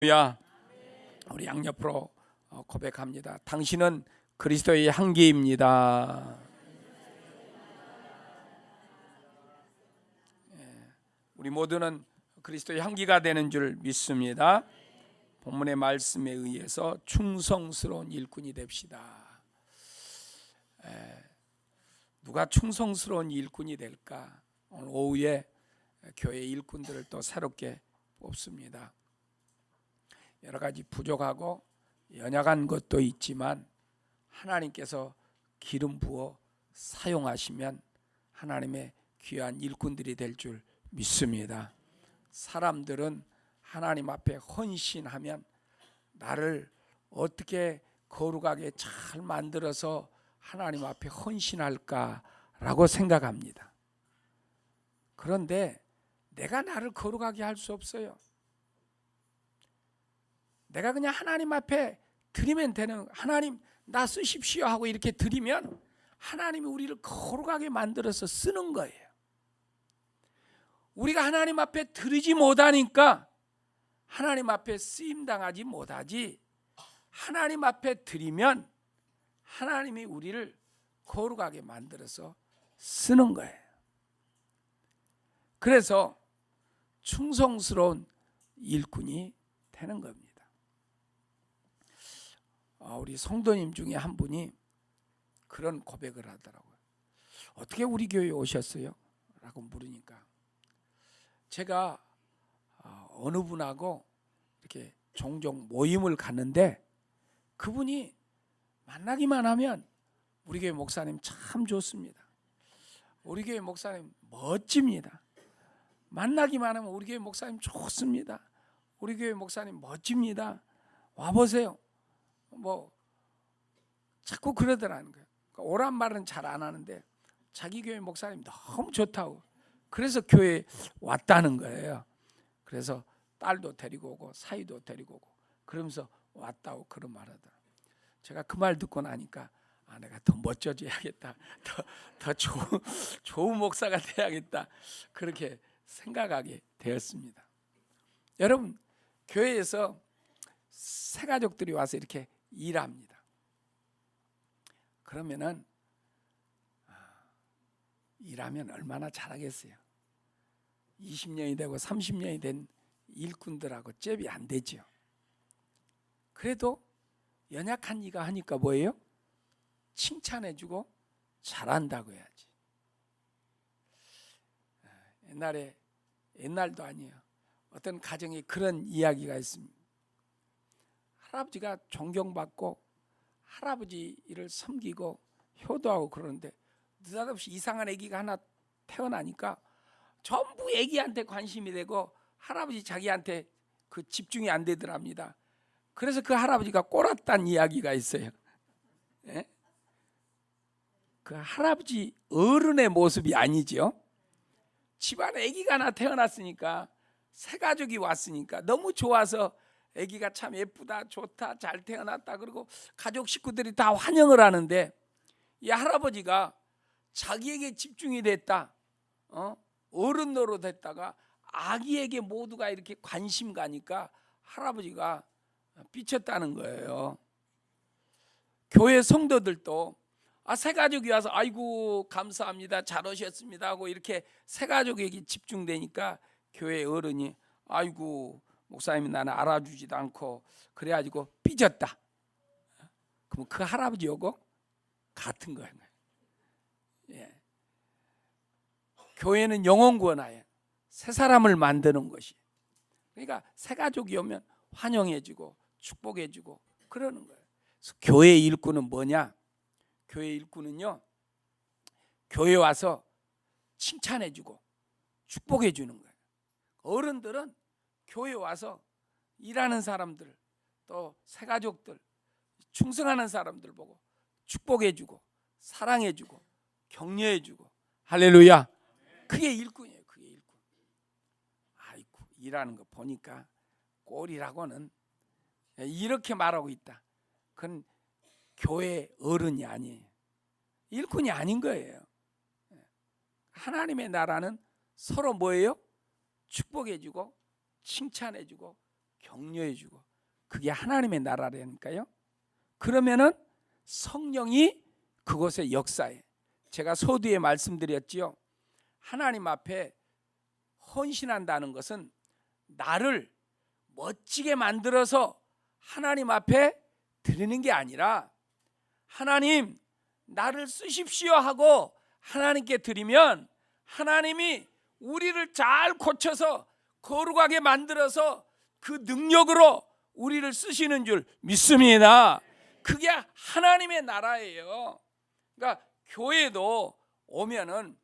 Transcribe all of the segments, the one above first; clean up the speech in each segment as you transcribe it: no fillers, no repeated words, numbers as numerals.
할렐루야. 우리 양옆으로 고백합니다. 당신은 그리스도의 향기입니다. 우리 모두는 그리스도의 향기가 되는 줄 믿습니다. 본문의 말씀에 의해서 충성스러운 일꾼이 됩시다. 누가 충성스러운 일꾼이 될까? 오늘 오후에 교회 일꾼들을 또 새롭게 뽑습니다. 여러 가지 부족하고 연약한 것도 있지만 하나님께서 기름 부어 사용하시면 하나님의 귀한 일꾼들이 될 줄 믿습니다. 사람들은 하나님 앞에 헌신하면 나를 어떻게 거룩하게 잘 만들어서 하나님 앞에 헌신할까라고 생각합니다. 그런데 내가 나를 거룩하게 할 수 없어요. 내가 그냥 하나님 앞에 드리면 되는, 하나님 나 쓰십시오 하고 이렇게 드리면 하나님이 우리를 거룩하게 만들어서 쓰는 거예요. 우리가 하나님 앞에 드리지 못하니까 하나님 앞에 쓰임당하지 못하지, 하나님 앞에 드리면 하나님이 우리를 거룩하게 만들어서 쓰는 거예요. 그래서 충성스러운 일꾼이 되는 겁니다. 우리 성도님 중에 한 분이 그런 고백을 하더라고요. 어떻게 우리 교회에 오셨어요? 라고 물으니까 제가 어느 분하고 이렇게 종종 모임을 갔는데 그분이 만나기만 하면 우리 교회 목사님 참 좋습니다. 우리 교회 목사님 멋집니다. 만나기만 하면 우리 교회 목사님 좋습니다. 우리 교회 목사님 멋집니다. 와보세요. 뭐 자꾸 그러더라는 거예요. 그러니까 오란 말은 잘 안 하는데 자기 교회 목사님 너무 좋다고, 그래서 교회에 왔다는 거예요. 그래서 딸도 데리고 오고 사위도 데리고 오고 그러면서 왔다고 그런 말 하더라고요. 제가 그 말 듣고 나니까 내가 더 멋져져야겠다, 더 좋은 목사가 돼야겠다, 그렇게 생각하게 되었습니다. 여러분, 교회에서 새 가족들이 와서 이렇게 일합니다. 그러면은 일하면 얼마나 잘하겠어요. 20년이 되고 30년이 된 일꾼들하고 잽이 안 되죠. 그래도 연약한 이가 하니까 뭐예요? 칭찬해주고 잘한다고 해야지. 옛날도 아니에요. 어떤 가정에 그런 이야기가 있습니다. 할아버지가 존경받고 할아버지 일을 섬기고 효도하고 그러는데 느닷없이 이상한 아기가 하나 태어나니까 전부 아기한테 관심이 되고 할아버지 자기한테 그 집중이 안 되더랍니다. 그래서 그 할아버지가 꼴았다는 이야기가 있어요. 예? 그 할아버지 어른의 모습이 아니죠. 집안에 아기가 하나 태어났으니까, 새 가족이 왔으니까 너무 좋아서 아기가 참 예쁘다, 좋다, 잘 태어났다, 그리고 가족 식구들이 다 환영을 하는데 이 할아버지가 자기에게 집중이 됐다, 어른 노릇 했다가 아기에게 모두가 이렇게 관심 가니까 할아버지가 삐쳤다는 거예요. 교회 성도들도 새 가족이 와서 아이고 감사합니다, 잘 오셨습니다 하고 이렇게 새 가족에게 집중되니까 교회 어른이 아이고 목사님이 나는 알아주지도 않고 그래가지고 삐졌다. 그럼 그 할아버지하고 같은 거예요. 예. 교회는 영혼 구원하여 새 사람을 만드는 것이. 그러니까 새 가족이 오면 환영해주고 축복해주고 그러는 거예요. 그래서 교회 일꾼은 뭐냐? 교회 일꾼은요, 교회 와서 칭찬해주고 축복해주는 거예요. 어른들은 교회 와서 일하는 사람들, 또 새 가족들, 충성하는 사람들 보고 축복해주고 사랑해주고 격려해주고, 할렐루야. 그게 일꾼이에요. 그게 일꾼. 아이고 일하는 거 보니까 꼴이라고는 이렇게 말하고 있다. 그건 교회 어른이 아니에요. 일꾼이 아닌 거예요. 하나님의 나라는 서로 뭐예요? 축복해주고 칭찬해주고 격려해주고, 그게 하나님의 나라라니까요. 그러면은 성령이 그곳에 역사해. 제가 서두에 말씀드렸지요. 하나님 앞에 헌신한다는 것은 나를 멋지게 만들어서 하나님 앞에 드리는 게 아니라, 하나님 나를 쓰십시오 하고 하나님께 드리면 하나님이 우리를 잘 고쳐서 거룩하게 만들어서 그 능력으로 우리를 쓰시는 줄 믿습니다. 그게 하나님의 나라예요. 그러니까 교회도 오면은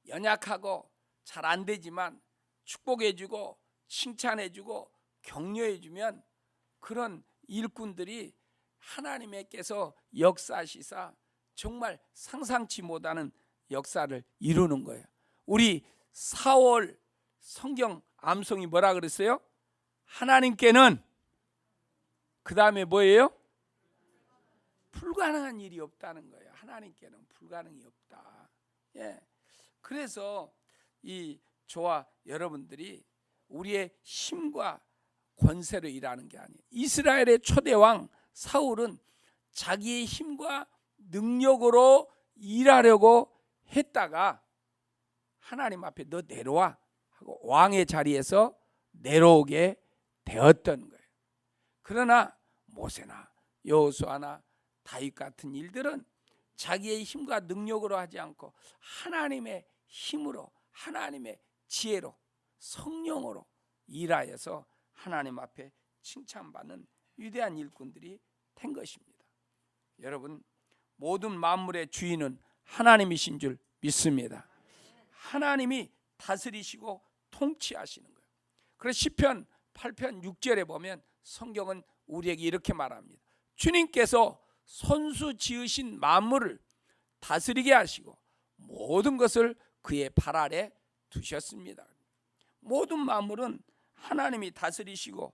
연약하고 잘 안 되지만 축복해주고 칭찬해주고 격려해주면 그런 일꾼들이 하나님께서 역사하시사 정말 상상치 못하는 역사를 이루는 거예요. 우리 4월 성경 암송이 뭐라 그랬어요? 하나님께는, 그 다음에 뭐예요? 불가능한 일이 없다는 거예요. 하나님께는 불가능이 없다. 예. 그래서 저와 여러분들이 우리의 힘과 권세로 일하는 게 아니에요. 이스라엘의 초대왕 사울은 자기의 힘과 능력으로 일하려고 했다가 하나님 앞에 너 내려와 하고 왕의 자리에서 내려오게 되었던 거예요. 그러나 모세나 여호수아나 다윗 같은 일들은 자기의 힘과 능력으로 하지 않고 하나님의 힘으로, 하나님의 지혜로, 성령으로 일하여서 하나님 앞에 칭찬받는 위대한 일꾼들이 된 것입니다. 여러분, 모든 만물의 주인은 하나님이신 줄 믿습니다. 하나님이 다스리시고 통치하시는 거예요. 그래서 시편 8편 6절에 보면 성경은 우리에게 이렇게 말합니다. 주님께서 손수 지으신 만물을 다스리게 하시고 모든 것을 그의 발 아래 두셨습니다. 모든 만물은 하나님이 다스리시고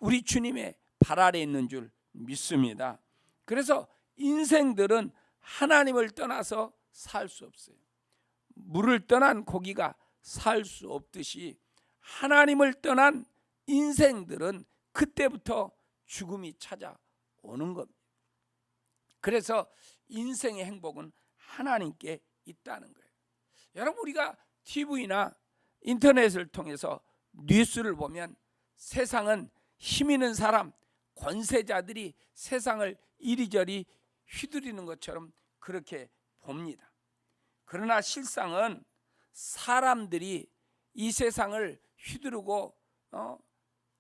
우리 주님의 발 아래 있는 줄 믿습니다. 그래서 인생들은 하나님을 떠나서 살 수 없어요. 물을 떠난 고기가 살 수 없듯이 하나님을 떠난 인생들은 그때부터 죽음이 찾아오는 겁니다. 그래서 인생의 행복은 하나님께 있다는 거예요. 여러분, 우리가 TV나 인터넷을 통해서 뉴스를 보면 세상은 힘 있는 사람, 권세자들이 세상을 이리저리 휘두르는 것처럼 그렇게 봅니다. 그러나 실상은 사람들이 이 세상을 휘두르고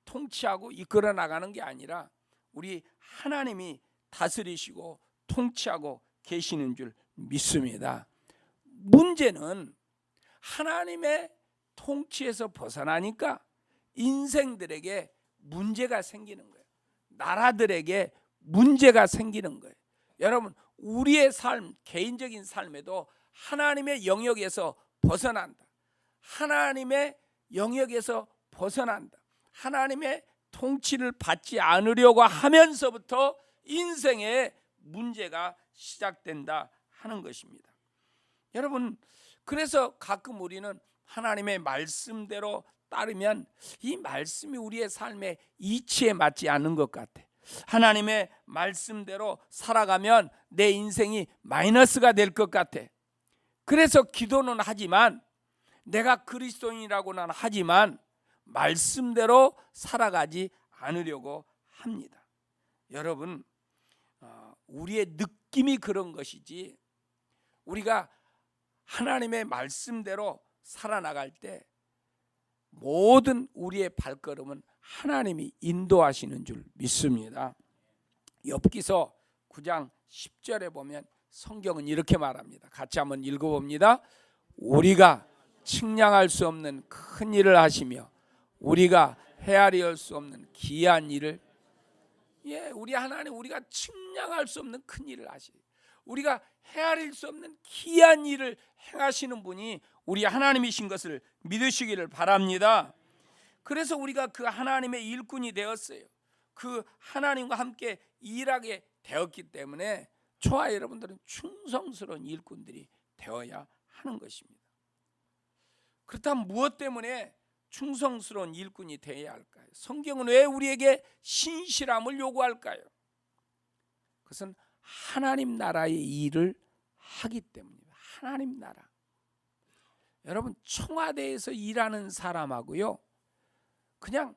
통치하고 이끌어 나가는 게 아니라 우리 하나님이 다스리시고 통치하고 계시는 줄 믿습니다. 문제는 하나님의 통치에서 벗어나니까 인생들에게 문제가 생기는 거예요. 나라들에게 문제가 생기는 거예요. 여러분, 우리의 삶, 개인적인 삶에도 하나님의 영역에서 벗어난다. 하나님의 영역에서 벗어난다. 하나님의 통치를 받지 않으려고 하면서부터 인생의 문제가 시작된다 하는 것입니다. 여러분, 그래서 가끔 우리는 하나님의 말씀대로 따르면 이 말씀이 우리의 삶의 이치에 맞지 않는 것 같아. 하나님의 말씀대로 살아가면 내 인생이 마이너스가 될 것 같아. 그래서 기도는 하지만, 내가 그리스도인이라고는 하지만 말씀대로 살아가지 않으려고 합니다. 여러분, 우리의 느낌이 그런 것이지 우리가 하나님의 말씀대로 살아나갈 때 모든 우리의 발걸음은 하나님이 인도하시는 줄 믿습니다. 욥기서 9장 10절에 보면 성경은 이렇게 말합니다. 같이 한번 읽어봅니다. 우리가 측량할 수 없는 큰 일을 하시며 우리가 헤아릴 수 없는 기이한 일을, 우리 하나님, 우리가 측량할 수 없는 큰 일을 하시고 우리가 헤아릴 수 없는 기이한 일을 행하시는 분이 우리 하나님이신 것을 믿으시기를 바랍니다. 그래서 우리가 그 하나님의 일꾼이 되었어요. 그 하나님과 함께 일하게 되었기 때문에 저와 여러분들은 충성스러운 일꾼들이 되어야 하는 것입니다. 그렇다면 무엇 때문에 충성스러운 일꾼이 되어야 할까요? 성경은 왜 우리에게 신실함을 요구할까요? 그것은 하나님 나라의 일을 하기 때문입니다. 하나님 나라. 여러분, 청와대에서 일하는 사람하고요, 그냥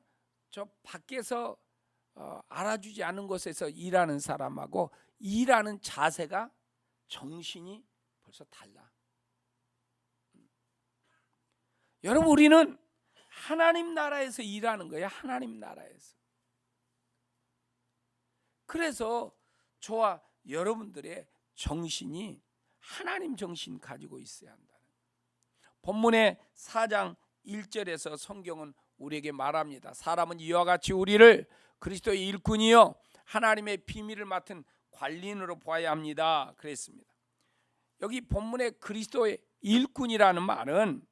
저 밖에서 알아주지 않은 곳에서 일하는 사람하고 일하는 자세가, 정신이 벌써 달라. 여러분, 우리는 하나님 나라에서 일하는 거예요. 하나님 나라에서. 그래서 저와 여러분들의 정신이 하나님 정신 가지고 있어야 한다는 거예요. 본문의 4장 1절에서 성경은 우리에게 말합니다. 사람은 이와 같이 우리를 그리스도의 일꾼이요 하나님의 비밀을 맡은 관리인으로 보아야 합니다. 그랬습니다. 여기 본문의 그리스도의 일꾼이라는 말은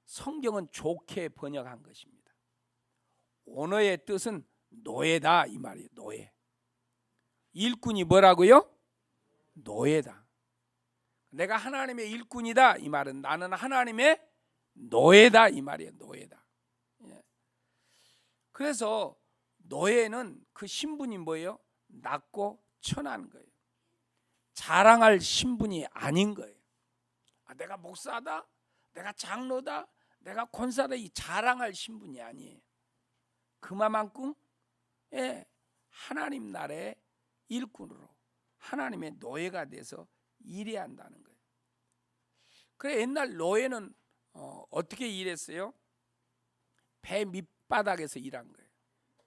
성경은 좋게 번역한 것입니다. 원어의 뜻은 노예다 이 말이에요. 노예. 일꾼이 뭐라고요? 노예다. 내가 하나님의 일꾼이다 이 말은 나는 하나님의 노예다 이 말이에요. 노예다. 그래서 노예는 그 신분이 뭐예요? 낮고 천한 거예요. 자랑할 신분이 아닌 거예요. 내가 목사다, 내가 장로다, 내가 권사다, 이 자랑할 신분이 아니에요. 그만큼 하나님 나라의 일꾼으로 하나님의 노예가 돼서 일해야 한다는 거예요. 그래, 옛날 노예는 어떻게 일했어요? 배 밑바닥에서 일한 거예요.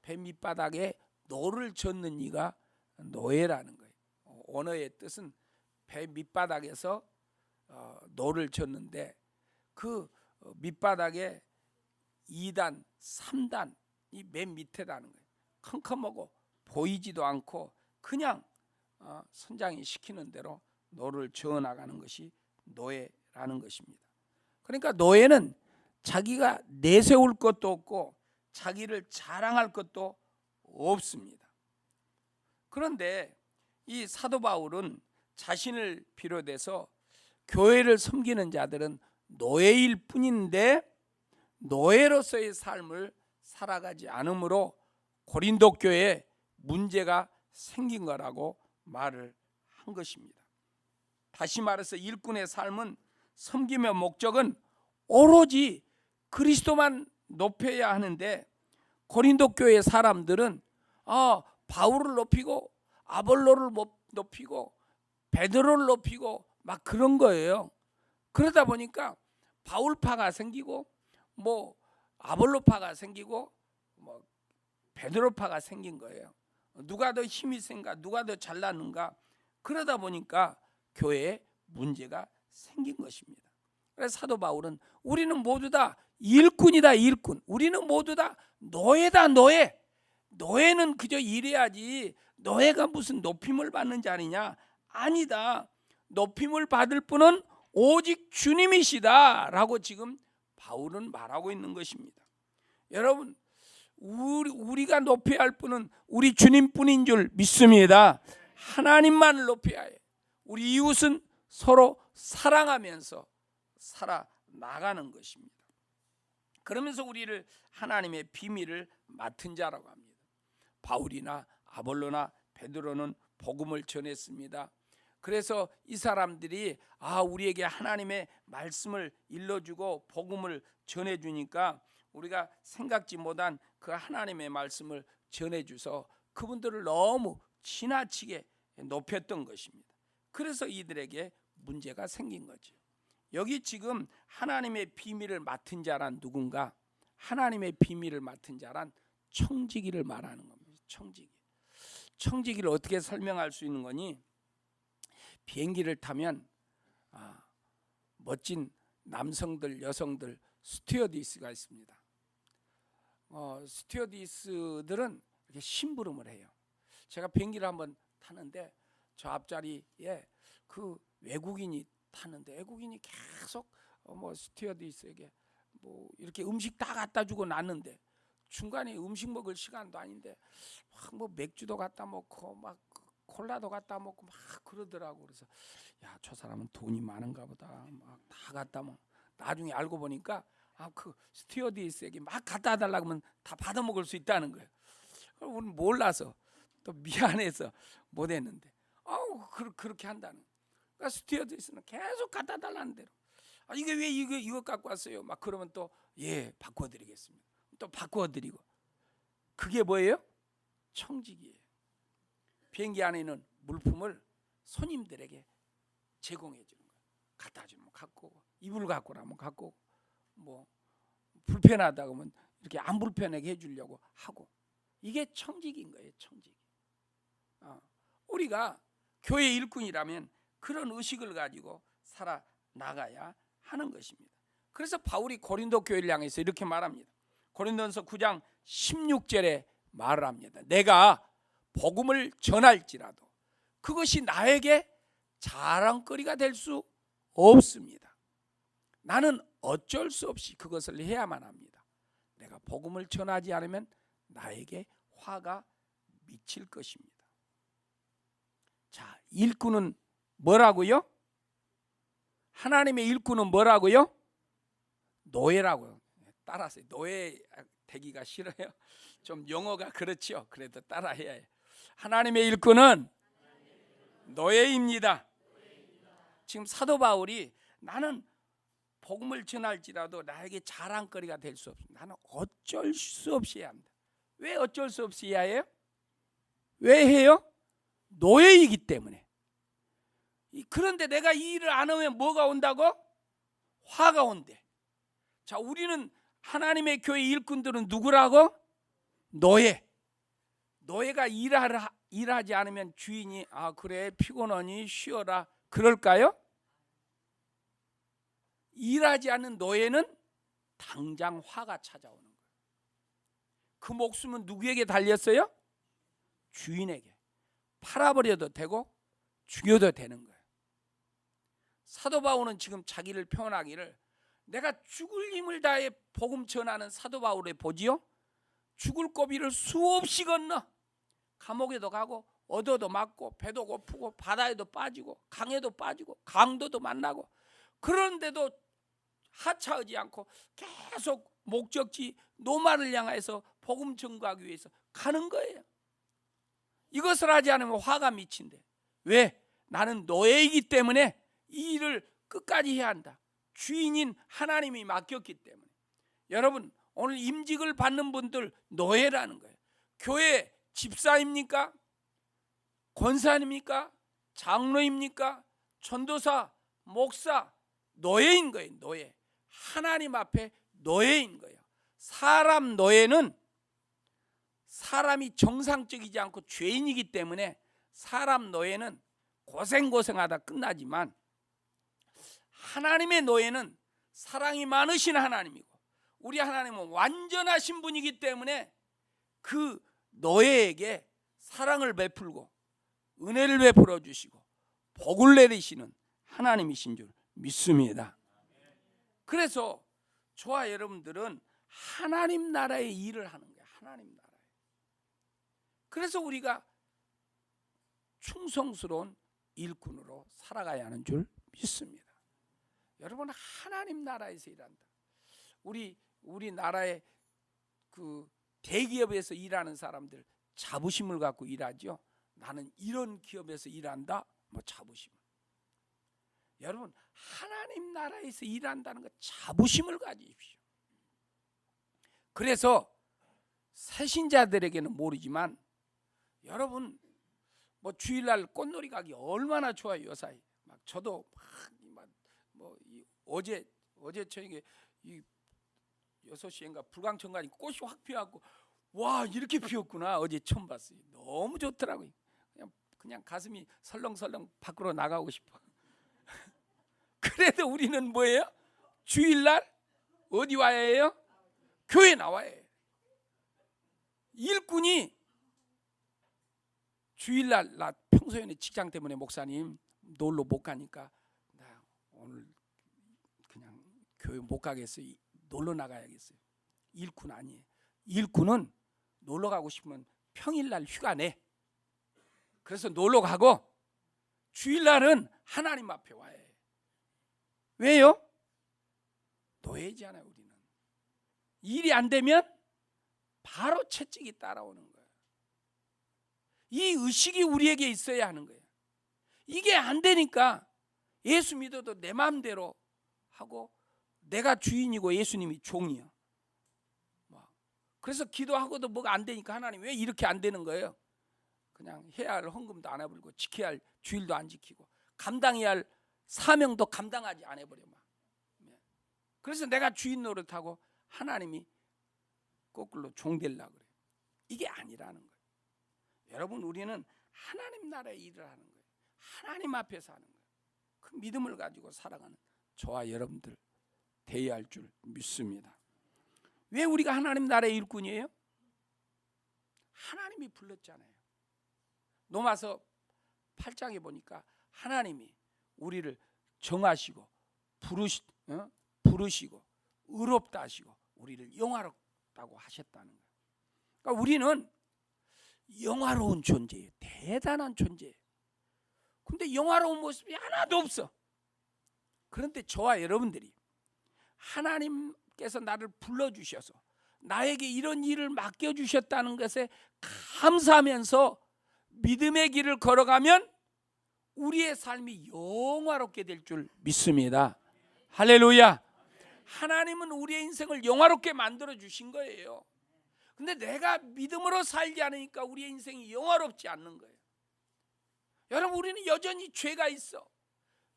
배 밑바닥에 노를 젓는 이가 노예라는 거예요. 언어의 뜻은 배 밑바닥에서 노를 젓는데 그 밑바닥에 2단, 3단 이 맨 밑에다는 거예요. 컴컴하고 보이지도 않고 그냥 선장이 시키는 대로 노를 저어 나가는 것이 노예라는 것입니다. 그러니까 노예는 자기가 내세울 것도 없고 자기를 자랑할 것도 없습니다. 그런데 이 사도 바울은 자신을 비롯해서 교회를 섬기는 자들은 노예일 뿐인데 노예로서의 삶을 살아가지 않으므로 고린도 교회에 문제가 생긴 거라고 말을 한 것입니다. 다시 말해서 일꾼의 삶은 섬김의 목적은 오로지 그리스도만 높여야 하는데 고린도 교회 사람들은 바울을 높이고 아볼로를 높이고 베드로를 높이고 막 그런 거예요. 그러다 보니까 바울파가 생기고 뭐 아볼로파가 생기고 뭐 베드로파가 생긴 거예요. 누가 더 힘이 센가, 누가 더 잘났는가. 그러다 보니까 교회에 문제가 생긴 것입니다. 그래서 사도 바울은 우리는 모두 다 일꾼이다, 일꾼. 우리는 모두 다 노예다, 노예. 노예는 그저 일해야지 노예가 무슨 높임을 받는 자리냐? 아니다. 높임을 받을 분은 오직 주님이시다 라고 지금 바울은 말하고 있는 것입니다. 여러분, 우리가 높여야 할 분은 우리 주님뿐인 줄 믿습니다. 하나님만을 높여야 해요. 우리 이웃은 서로 사랑하면서 살아나가는 것입니다. 그러면서 우리를 하나님의 비밀을 맡은 자라고 합니다. 바울이나 아볼로나 베드로는 복음을 전했습니다. 그래서 이 사람들이 우리에게 하나님의 말씀을 일러주고 복음을 전해주니까 우리가 생각지 못한 그 하나님의 말씀을 전해주서 그분들을 너무 지나치게 높였던 것입니다. 그래서 이들에게 문제가 생긴 거죠. 여기 지금 하나님의 비밀을 맡은 자란 누군가? 하나님의 비밀을 맡은 자란 청지기를 말하는 겁니다. 청지기를 어떻게 설명할 수 있는 거니? 비행기를 타면 멋진 남성들, 여성들, 스튜어디스가 있습니다. 스튜어디스들은 이렇게 심부름을 해요. 제가 비행기를 한번 타는데 저 앞자리에 그 외국인이 타는데 외국인이 계속 스튜어디스에게 뭐 이렇게 음식 다 갖다 주고 놨는데 중간에 음식 먹을 시간도 아닌데 막 맥주도 갖다 먹고 막 콜라도 갖다 먹고 막 그러더라고. 그래서 야, 저 사람은 돈이 많은가 보다. 막 다 갖다 먹. 나중에 알고 보니까 그 스튜어디스에게 막 갖다 달라고 하면 다 받아 먹을 수 있다는 거예요. 우리는 몰라서 또 미안해서 못 했는데 그렇게 한다는 거예요. 그러니까 스튜어디스는 계속 갖다 달라는 대로 이게 왜 이거 갖고 왔어요? 막 그러면 또 바꿔드리겠습니다. 또 바꿔드리고. 그게 뭐예요? 청직이에요. 비행기 안에 있는 물품을 손님들에게 제공해 주는 거예요. 갖다 주면 갖고 오고, 이불 갖고 오라면 갖고 오고, 뭐 불편하다고 하면 이렇게 안 불편하게 해주려고 하고. 이게 청직인 거예요. 청직. 우리가 교회 일꾼이라면 그런 의식을 가지고 살아나가야 하는 것입니다. 그래서 바울이 고린도 교회를 향해서 이렇게 말합니다. 고린도전서 9장 16절에 말을 합니다. 내가 복음을 전할지라도 그것이 나에게 자랑거리가 될 수 없습니다. 나는 어쩔 수 없이 그것을 해야만 합니다. 내가 복음을 전하지 않으면 나에게 화가 미칠 것입니다. 자, 일꾼은 뭐라고요? 하나님의 일꾼은 뭐라고요? 노예라고요. 따라서 노예 되기가 싫어요. 좀 영어가 그렇죠. 그래도 따라해야 해요. 하나님의 일꾼은 노예입니다. 지금 사도 바울이 나는 복음을 전할지라도 나에게 자랑거리가 될 수 없습니다. 나는 어쩔 수 없이 해야 합니다. 왜 어쩔 수 없이 해야 해요? 왜 해요? 노예이기 때문에. 그런데 내가 이 일을 안 하면 뭐가 온다고? 화가 온대. 자, 우리는 하나님의 교회 일꾼들은 누구라고? 노예. 노예가 일하지 않으면 주인이 그래 피곤하니 쉬어라 그럴까요? 일하지 않는 노예는 당장 화가 찾아오는 거예요. 그 목숨은 누구에게 달렸어요? 주인에게. 팔아버려도 되고 죽여도 되는 거예요. 사도 바울은 지금 자기를 표현하기를 내가 죽을 힘을 다해 복음 전하는 사도 바울에 보지요. 죽을 고비를 수없이 건너 감옥에도 가고 얻어도 맞고 배도 고프고 바다에도 빠지고 강에도 빠지고 강도도 만나고 그런데도 하차하지 않고 계속 목적지 노마를 향해서 복음 전가하기 위해서 가는 거예요. 이것을 하지 않으면 화가 미친대. 왜? 나는 노예이기 때문에 이 일을 끝까지 해야 한다. 주인인 하나님이 맡겼기 때문에. 여러분 오늘 임직을 받는 분들 노예라는 거예요. 교회 집사입니까? 권사입니까? 장로입니까? 전도사, 목사, 노예인 거예요. 노예. 하나님 앞에 노예인 거예요. 사람 노예는 사람이 정상적이지 않고 죄인이기 때문에 사람 노예는 고생하다 끝나지만 하나님의 노예는 사랑이 많으신 하나님이고 우리 하나님은 완전하신 분이기 때문에 그 노예에게 사랑을 베풀고 은혜를 베풀어 주시고 복을 내리시는 하나님이신 줄 믿습니다. 그래서 저와 여러분들은 하나님 나라의 일을 하는 거예요. 하나님 나라에. 그래서 우리가 충성스러운 일꾼으로 살아가야 하는 줄 믿습니다. 여러분 하나님 나라에서 일한다. 우리 나라의 그 대기업에서 일하는 사람들 자부심을 갖고 일하죠. 나는 이런 기업에서 일한다. 뭐 자부심. 여러분 하나님 나라에서 일한다는 거 자부심을 가지십시오. 그래서 새신자들에게는 모르지만 여러분 뭐 주일날 꽃놀이 가기 얼마나 좋아요. 요사이 막 저도 뭐 어제 저녁에 이 6시인가 불광천간이 꽃이 확 피어갖고 와 이렇게 피었구나 어제 처음 봤어요. 너무 좋더라고요. 그냥 가슴이 설렁설렁 밖으로 나가고 싶어. 그래도 우리는 뭐예요? 주일날 어디 와야 해요? 교회 나와야 해요. 일꾼이 주일날 나 평소에는 직장 때문에 목사님 놀러 못 가니까 나 오늘 그냥 교회 못 가겠어요. 놀러 나가야겠어요. 일꾼 아니에요. 일꾼은 놀러 가고 싶으면 평일날 휴가 내. 그래서 놀러 가고 주일날은 하나님 앞에 와야 해요. 왜요? 노예잖아요. 우리는 일이 안 되면 바로 채찍이 따라오는 거예요. 이 의식이 우리에게 있어야 하는 거예요. 이게 안 되니까 예수 믿어도 내 마음대로 하고 내가 주인이고 예수님이 종이야. 그래서 기도하고도 뭐가 안 되니까 하나님 왜 이렇게 안 되는 거예요? 그냥 해야 할 헌금도 안 해버리고 지켜야 할 주일도 안 지키고 감당해야 할 사명도 감당하지 안 해버려. 그래서 내가 주인 노릇하고 하나님이 거꾸로 종 되려고 그래요. 이게 아니라는 거예요. 여러분, 우리는 하나님 나라의 일을 하는 거예요. 하나님 앞에서 하는 거예요. 그 믿음을 가지고 살아가는 저와 여러분들 되어야 할 줄 믿습니다. 왜 우리가 하나님 나라의 일꾼이에요? 하나님이 불렀잖아요. 로마서 8장에 보니까 하나님이 우리를 정하시고 부르시고 의롭다 하시고 우리를 영화롭다고 하셨다는 거예요. 그러니까 우리는 영화로운 존재예요. 대단한 존재예요. 근데 영화로운 모습이 하나도 없어. 그런데 저와 여러분들이 하나님께서 나를 불러주셔서 나에게 이런 일을 맡겨주셨다는 것에 감사하면서 믿음의 길을 걸어가면 우리의 삶이 영화롭게 될 줄 믿습니다. 할렐루야. 하나님은 우리의 인생을 영화롭게 만들어 주신 거예요. 근데 내가 믿음으로 살지 않으니까 우리의 인생이 영화롭지 않는 거예요. 여러분, 우리는 여전히 죄가 있어.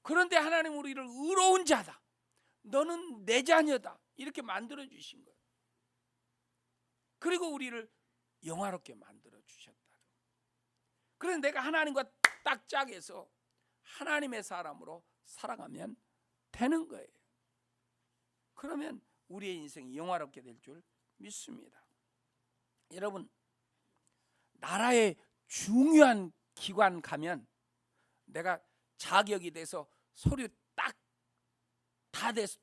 그런데 하나님 우리를 의로운 자다, 너는 내 자녀다, 이렇게 만들어 주신 거예요. 그리고 우리를 영화롭게 만들어 주셨다. 그래서 내가 하나님과 딱 짝해서 하나님의 사람으로 살아가면 되는 거예요. 그러면 우리의 인생이 영화롭게 될 줄 믿습니다. 여러분, 나라의 중요한 기관 가면 내가 자격이 돼서 서류 딱 다 돼서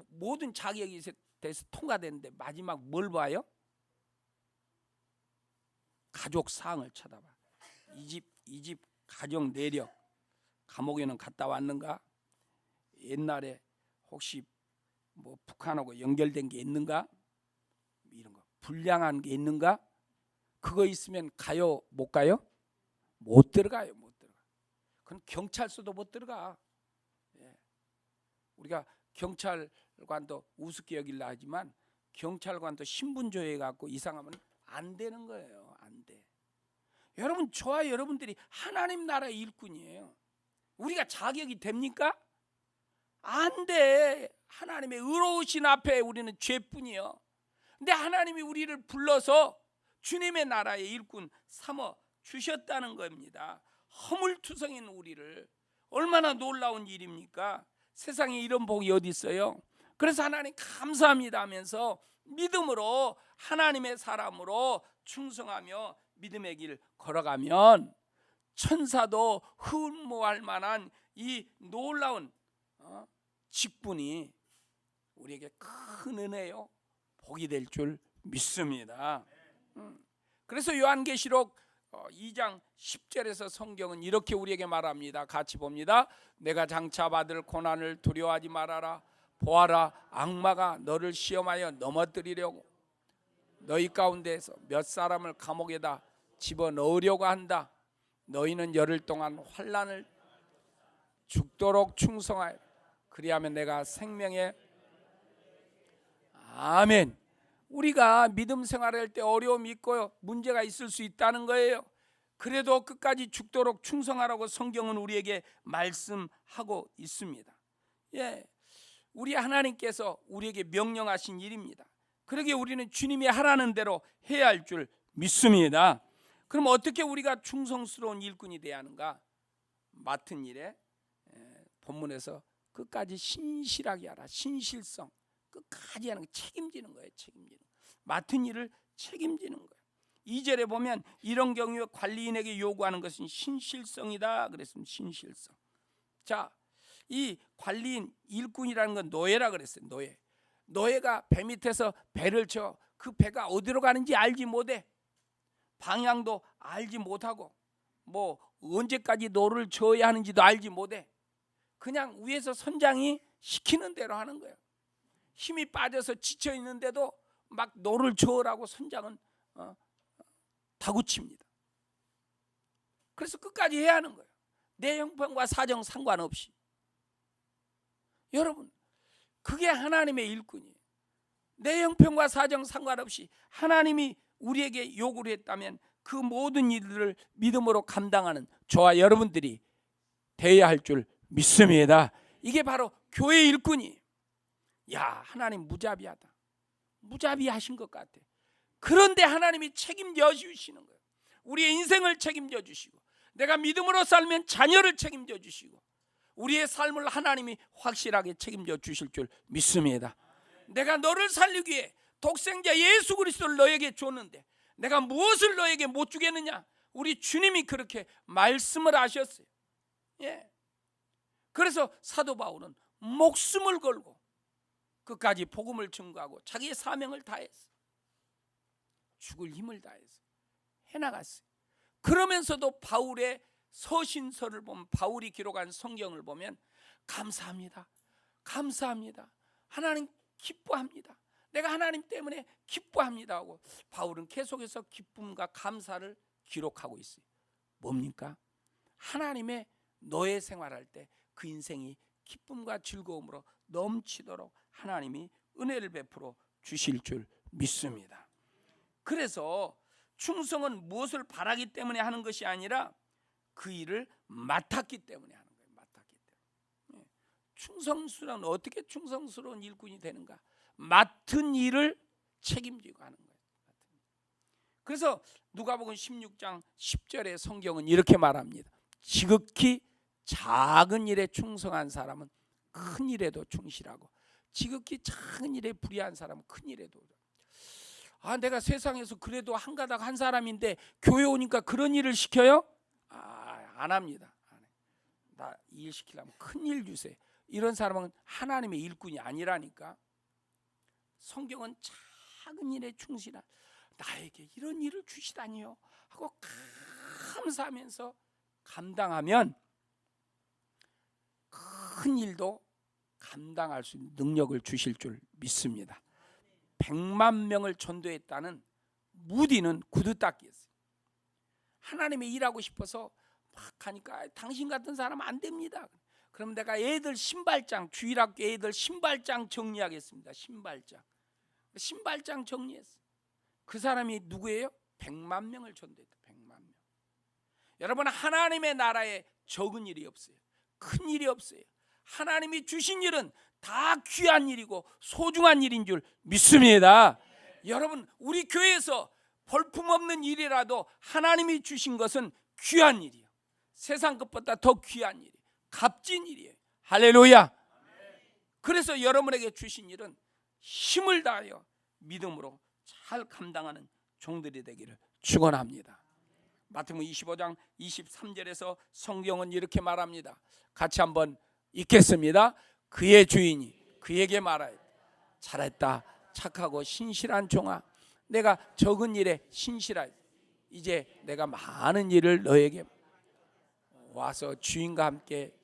모든 자격이 돼서 통과됐는데 마지막 뭘 봐요? 가족 사항을 쳐다봐. 이 집 가정 내력, 감옥에는 갔다 왔는가? 옛날에 혹시 뭐 북한하고 연결된 게 있는가? 이런 거, 불량한 게 있는가? 그거 있으면 가요? 못 가요? 못 들어가요. 못 들어가. 그건 경찰서도 못 들어가. 예. 우리가 경찰관도 우습게 여길라 하지만 경찰관도 신분조회 갖고 이상하면 안 되는 거예요. 안 돼. 여러분, 저와 여러분들이 하나님 나라의 일꾼이에요. 우리가 자격이 됩니까? 안 돼. 하나님의 의로우신 앞에 우리는 죄뿐이요. 근데 하나님이 우리를 불러서 주님의 나라의 일꾼 삼아 주셨다는 겁니다. 허물투성인 우리를, 얼마나 놀라운 일입니까? 세상에 이런 복이 어디 있어요? 그래서 하나님 감사합니다 하면서 믿음으로 하나님의 사람으로 충성하며 믿음의 길 걸어가면 천사도 흠모할 만한 이 놀라운 직분이 우리에게 큰 은혜요, 복이 될 줄 믿습니다. 그래서 요한계시록 2장 10절에서 성경은 이렇게 우리에게 말합니다. 같이 봅니다. 내가 장차 받을 고난을 두려워하지 말아라. 보아라, 악마가 너를 시험하여 넘어뜨리려고 너희 가운데에서 몇 사람을 감옥에다 집어넣으려고 한다. 너희는 열흘 동안 환난을 죽도록 충성하여 그리하면 내가 생명의 아멘. 우리가 믿음 생활할 때 어려움이 있고 문제가 있을 수 있다는 거예요. 그래도 끝까지 죽도록 충성하라고 성경은 우리에게 말씀하고 있습니다. 예, 우리 하나님께서 우리에게 명령하신 일입니다. 그러기에 우리는 주님이 하라는 대로 해야 할 줄 믿습니다. 그럼 어떻게 우리가 충성스러운 일꾼이 돼야 하는가? 맡은 일에 본문에서 끝까지 신실하게 하라. 신실성, 끝까지 하는 거, 책임지는 거예요. 책임지는 거. 맡은 일을 책임지는 거예요. 2절에 보면 이런 경우에 관리인에게 요구하는 것은 신실성이다 그랬습니다. 신실성. 자, 이 관리인 일꾼이라는 건 노예라 그랬어요. 노예가 배 밑에서 배를 쳐 그 배가 어디로 가는지 알지 못해. 방향도 알지 못하고 뭐 언제까지 노를 저어야 하는지도 알지 못해. 그냥 위에서 선장이 시키는 대로 하는 거예요. 힘이 빠져서 지쳐 있는데도 막 노를 저으라고 선장은 다구칩니다. 그래서 끝까지 해야 하는 거예요. 내 형편과 사정 상관없이. 여러분, 그게 하나님의 일꾼이에요. 내 형편과 사정 상관없이 하나님이 우리에게 요구를 했다면 그 모든 일들을 믿음으로 감당하는 저와 여러분들이 되어야 할 줄 믿습니다. 이게 바로 교회 일꾼이에요. 야, 하나님 무자비하다. 무자비하신 것 같아. 그런데 하나님이 책임져 주시는 거예요. 우리의 인생을 책임져 주시고, 내가 믿음으로 살면 자녀를 책임져 주시고, 우리의 삶을 하나님이 확실하게 책임져 주실 줄 믿습니다. 내가 너를 살리기 위해 독생자 예수 그리스도를 너에게 줬는데 내가 무엇을 너에게 못 주겠느냐? 우리 주님이 그렇게 말씀을 하셨어요. 예. 그래서 사도 바울은 목숨을 걸고 끝까지 복음을 증거하고 자기의 사명을 다했어. 죽을 힘을 다해서 해나갔어요. 그러면서도 바울의 서신서를 보면, 바울이 기록한 성경을 보면 감사합니다, 감사합니다, 하나님 기뻐합니다, 내가 하나님 때문에 기뻐합니다 하고 바울은 계속해서 기쁨과 감사를 기록하고 있어요. 뭡니까? 하나님의 노예 생활할 때 그 인생이 기쁨과 즐거움으로 넘치도록 하나님이 은혜를 베풀어 주실 줄 믿습니다. 그래서 충성은 무엇을 바라기 때문에 하는 것이 아니라 그 일을 맡았기 때문에 하는 거예요. 맡았기 때문에. 충성스러운, 어떻게 충성스러운 일꾼이 되는가? 맡은 일을 책임지고 하는 거예요. 그래서 누가복음 16장 10절의 성경은 이렇게 말합니다. 지극히 작은 일에 충성한 사람은 큰 일에도 충실하고, 지극히 작은 일에 불의한 사람은 큰 일에도. 내가 세상에서 그래도 한 가닥 한 사람인데 교회 오니까 그런 일을 시켜요? 안 합니다. 나 일 시키려면 큰 일 주세요. 이런 사람은 하나님의 일꾼이 아니라니까. 성경은 작은 일에 충실한, 나에게 이런 일을 주시다니요 하고 감사하면서 감당하면 큰 일도 감당할 수 있는 능력을 주실 줄 믿습니다. 100만 명을 전도했다는 무디는 구두 닦기였어요. 하나님이 일하고 싶어서 막 하니까 당신 같은 사람 안 됩니다. 그럼 내가 애들 신발장, 주일학교 애들 신발장 정리하겠습니다. 신발장 정리했어요. 그 사람이 누구예요? 100만 명을 전도했다. 100만 명. 여러분, 하나님의 나라에 적은 일이 없어요. 큰 일이 없어요. 하나님이 주신 일은 다 귀한 일이고 소중한 일인 줄 믿습니다. 여러분, 우리 교회에서 볼품없는 일이라도 하나님이 주신 것은 귀한 일이에요. 세상 것보다 더 귀한 일이에요. 값진 일이에요. 할렐루야. 그래서 여러분에게 주신 일은 힘을 다하여 믿음으로 잘 감당하는 종들이 되기를 축원합니다. 마태복음 25장 23절에서 성경은 이렇게 말합니다. 같이 한번 읽겠습니다. 그의 주인이 그에게 말하여 잘했다 착하고 신실한 종아, 내가 적은 일에 신실하여 이제 내가 많은 일을 너에게 와서 주인과 함께.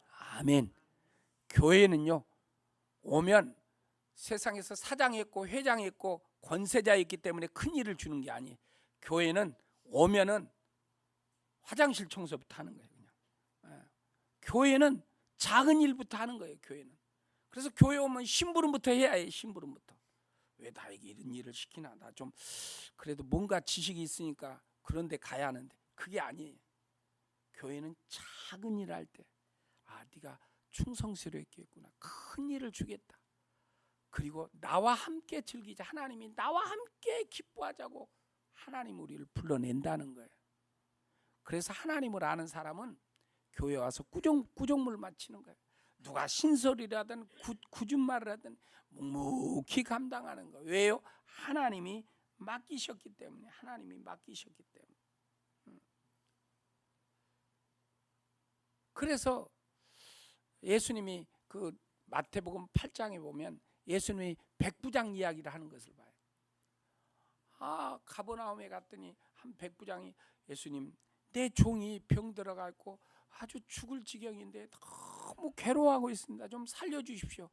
아멘. 교회는요, 오면 세상에서 사장했고 회장했고 권세자였기 때문에 큰 일을 주는 게 아니에요. 교회는 오면은 화장실 청소부터 하는 거예요. 그냥. 교회는 작은 일부터 하는 거예요. 교회는. 그래서 교회 오면 심부름부터 해야 해요. 심부름부터. 왜 나에게 이런 일을 시키나? 나 좀 그래도 뭔가 지식이 있으니까 그런 데 가야 하는데, 그게 아니에요. 교회는 작은 일을 할 때 네가 충성스럽겠구나. 큰 일을 주겠다. 그리고 나와 함께 즐기자. 하나님이 나와 함께 기뻐하자고 하나님 우리를 불러낸다는 거예요. 그래서 하나님을 아는 사람은 교회 와서 구정물 마치는 거예요. 누가 신설이라든 굳은말을 하든 묵묵히 감당하는 거예요. 왜요? 하나님이 맡기셨기 때문에. 하나님이 맡기셨기 때문에. 그래서 예수님이 그 마태복음 8장에 보면 예수님이 백부장 이야기를 하는 것을 봐요. 가버나움에 갔더니 한 백부장이, 예수님, 내 종이 병 들어가고 아주 죽을 지경인데 너무 괴로워하고 있습니다. 좀 살려주십시오.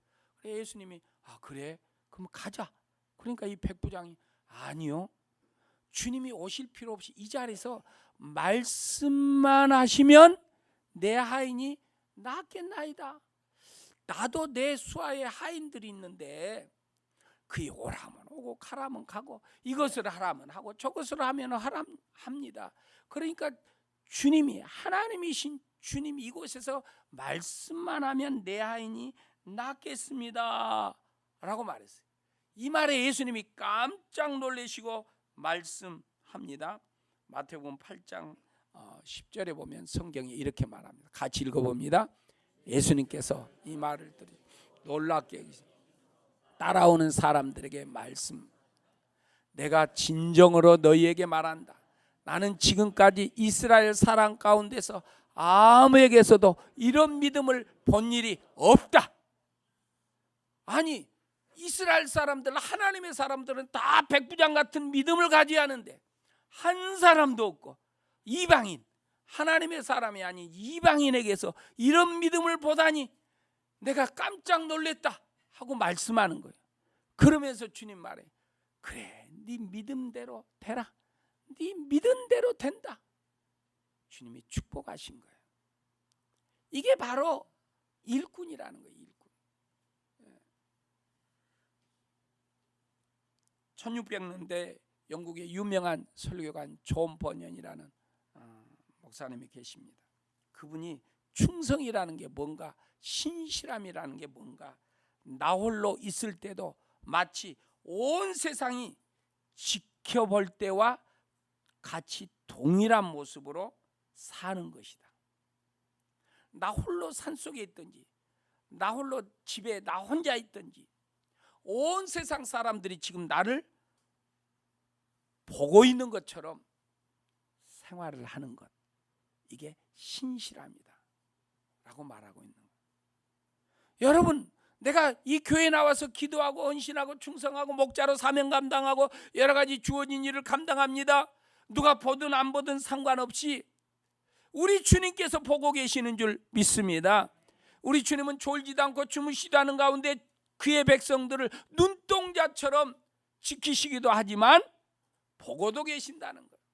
예수님이 그래? 그럼 가자. 그러니까 이 백부장이 아니요. 주님이 오실 필요 없이 이 자리에서 말씀만 하시면 내 하인이 낫겠나이다. 나도 내 수하에 하인들이 있는데 그이 오라면 오고 가라면 가고 이것을 하라면 하고 저것을 하면 합니다. 그러니까 주님이 하나님이신 주님이 이곳에서 말씀만 하면 내 하인이 낫겠습니다 라고 말했어요. 이 말에 예수님이 깜짝 놀라시고 말씀합니다. 마태복음 8장 10절에 보면 성경이 이렇게 말합니다. 같이 읽어봅니다. 예수님께서 이 말을 들으시고 놀랍게 따라오는 사람들에게 말씀, 내가 진정으로 너희에게 말한다. 나는 지금까지 이스라엘 사람 가운데서 아무에게서도 이런 믿음을 본 일이 없다. 아니, 이스라엘 사람들, 하나님의 사람들은 다 백부장 같은 믿음을 가져야 하는데 한 사람도 없고 이방인, 하나님의 사람이 아닌 이방인에게서 이런 믿음을 보다니 내가 깜짝 놀랐다 하고 말씀하는 거예요. 그러면서 주님 말해, 그래, 네 믿음대로 되라. 네 믿음대로 된다. 주님이 축복하신 거예요. 이게 바로 일꾼이라는 거예요. 일꾼. 1600년대 영국의 유명한 설교관 존 버년이라는 목사님이 계십니다. 그분이 충성이라는 게 뭔가, 신실함이라는 게 뭔가, 나 홀로 있을 때도 마치 온 세상이 지켜볼 때와 같이 동일한 모습으로 사는 것이다. 나 홀로 산속에 있든지 나 홀로 집에 나 혼자 있든지 온 세상 사람들이 지금 나를 보고 있는 것처럼 생활을 하는 것, 이게 신실함이다 라고 말하고 있는 거예요. 여러분, 내가 이 교회에 나와서 기도하고 헌신하고 충성하고 목자로 사명 감당하고 여러 가지 주어진 일을 감당합니다. 누가 보든 안 보든 상관없이 우리 주님께서 보고 계시는 줄 믿습니다. 우리 주님은 졸지도 않고 주무시도 않은 가운데 그의 백성들을 눈동자처럼 지키시기도 하지만 보고도 계신다는 거예요.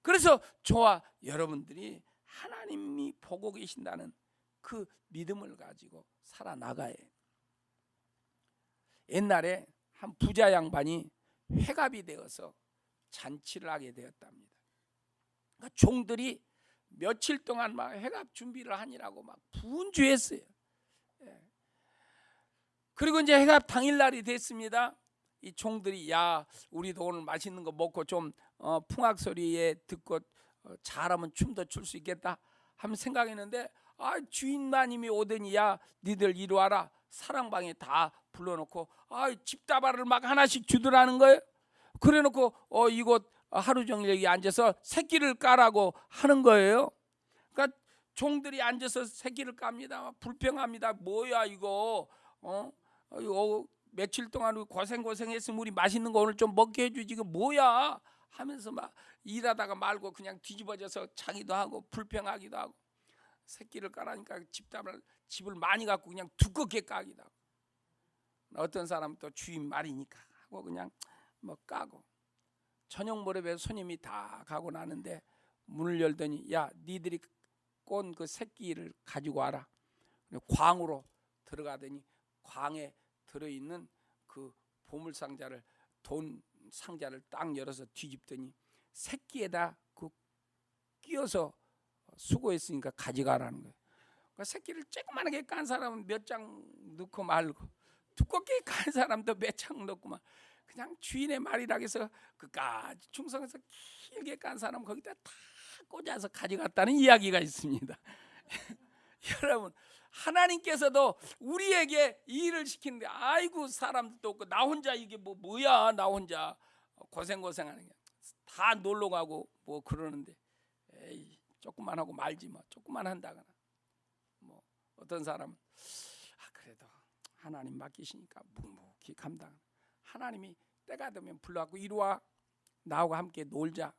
그래서 저와 여러분들이 하나님이 보고 계신다는 그 믿음을 가지고 살아나가야 해요. 옛날에 한 부자 양반이 회갑이 되어서 잔치를 하게 되었답니다. 그러니까 종들이 며칠 동안 막 회갑 준비를 하느라고 막 분주했어요. 그리고 이제 회갑 당일날이 됐습니다. 이 종들이 야, 우리도 오늘 맛있는 거 먹고 좀 풍악 소리에 듣고 잘하면 춤도 출 수 있겠다 하면 생각했는데, 주인마님이 오더니 야, 니들 이리 와라. 사랑방에 다 불러놓고 집다발을 막 하나씩 주더라는 거예요. 그래놓고 이곳 하루 종일 여기 앉아서 새끼를 까라고 하는 거예요. 그러니까 종들이 앉아서 새끼를 깝니다. 불평합니다. 뭐야 이거, 이거 며칠 동안 고생했으면 우리 맛있는 거 오늘 좀 먹게 해주지, 이거 뭐야 하면서 막 일하다가 말고 그냥 뒤집어져서 자기도 하고 불평하기도 하고, 새끼를 까라니까 집을 많이 갖고 그냥 두껍게 까기도 하고, 어떤 사람은 또 주인 말이니까 하고 그냥 뭐 까고, 저녁 무렵에 손님이 다 가고 나는데 문을 열더니 야, 니들이 꼰 그 새끼를 가지고 와라. 광으로 들어가더니 광에 들어있는 그 보물 상자를, 돈 상자를 딱 열어서 뒤집더니 새끼에다 그 끼워서 수고했으니까 가져가라는 거예요. 그러니까 새끼를 조그만하게 깐 사람은 몇 장 넣고 말고, 두껍게 깐 사람도 몇 장 넣고 막, 그냥 주인의 말이라고 해서 그까지 충성해서 길게 깐 사람 거기다 다 꽂아서 가져갔다는 이야기가 있습니다. 여러분, 하나님께서도 우리에게 이 일을 시키는데 아이고 사람도 없고 나 혼자 이게 뭐야 나 혼자 고생하는 게, 다 놀러 가고 뭐 그러는데 에이, 조금만 하고 말지 뭐, 조금만 한다거나 뭐, 어떤 사람은 그래도 하나님 맡기시니까 묵묵히 감당. 하나님이 때가 되면 불러갖고 이리 와, 나하고 함께 놀자,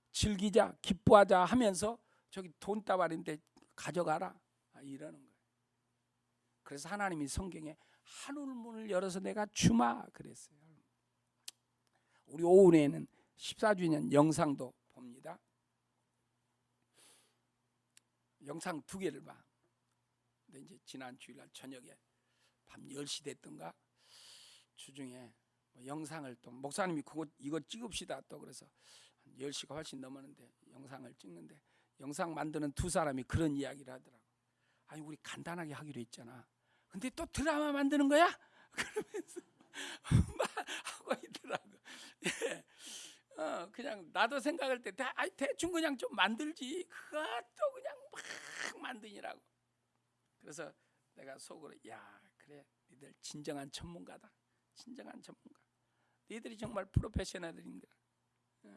즐기자, 기뻐하자 하면서 저기 돈다발인데 가져가라 이러는 거예요. 그래서 하나님이 성경에 하늘문을 열어서 내가 주마 그랬어요. 우리 오후에는 14주년 영상도 봅니다. 영상 2개를 봐. 근데 이제 지난 주일날 저녁에 밤 10시 됐던가 주중에 영상을 또 목사님이 이거 찍읍시다 또 그래서 한 10시가 훨씬 넘었는데 영상을 찍는데 영상 만드는 2사람이 그런 이야기를 하더라고. 아니 우리 간단하게 하기로 했잖아. 근데 또 드라마 만드는 거야? 그러면서 막 하고 있더라고. 예. 그냥 나도 생각할 때 대충 그냥 좀 만들지 그것도 그냥 막 만드니라고. 그래서 내가 속으로 야 그래 니들 진정한 전문가다. 진정한 전문가. 니들이 정말 프로페셔널들인 거야.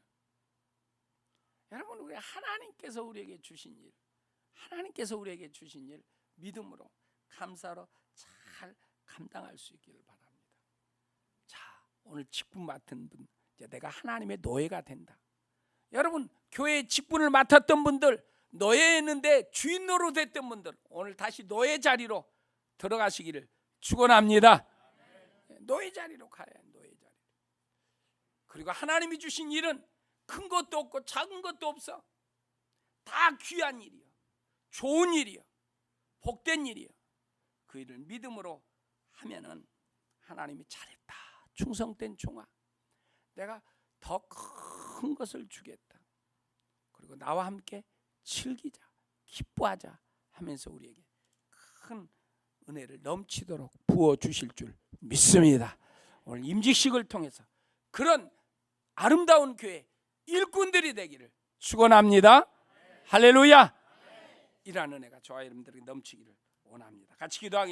여러분 우리 하나님께서 우리에게 주신 일, 하나님께서 우리에게 주신 일 믿음으로 감사로 잘 감당할 수 있기를 바랍니다. 자, 오늘 직분 맡은 분, 이제 내가 하나님의 노예가 된다. 여러분 교회 직분을 맡았던 분들, 노예였는데 주인 노릇 했던 분들, 오늘 다시 노예 자리로 들어가시기를 축원합니다. 노예 자리로 가야 해, 노예 자리. 그리고 하나님이 주신 일은 큰 것도 없고 작은 것도 없어. 다 귀한 일이요, 좋은 일이요, 복된 일이요. 그 일을 믿음으로 하면은 하나님이 잘했다, 충성된 종아, 내가 더 큰 것을 주겠다. 그리고 나와 함께 즐기자, 기뻐하자 하면서 우리에게 큰 은혜를 넘치도록 부어 주실 줄 믿습니다. 오늘 임직식을 통해서 그런 아름다운 교회 일꾼들이 되기를 축원합니다. 할렐루야. 이라는 은혜가 저와 여러분들에게 넘치기를 원합니다. 같이 기도하겠습니다.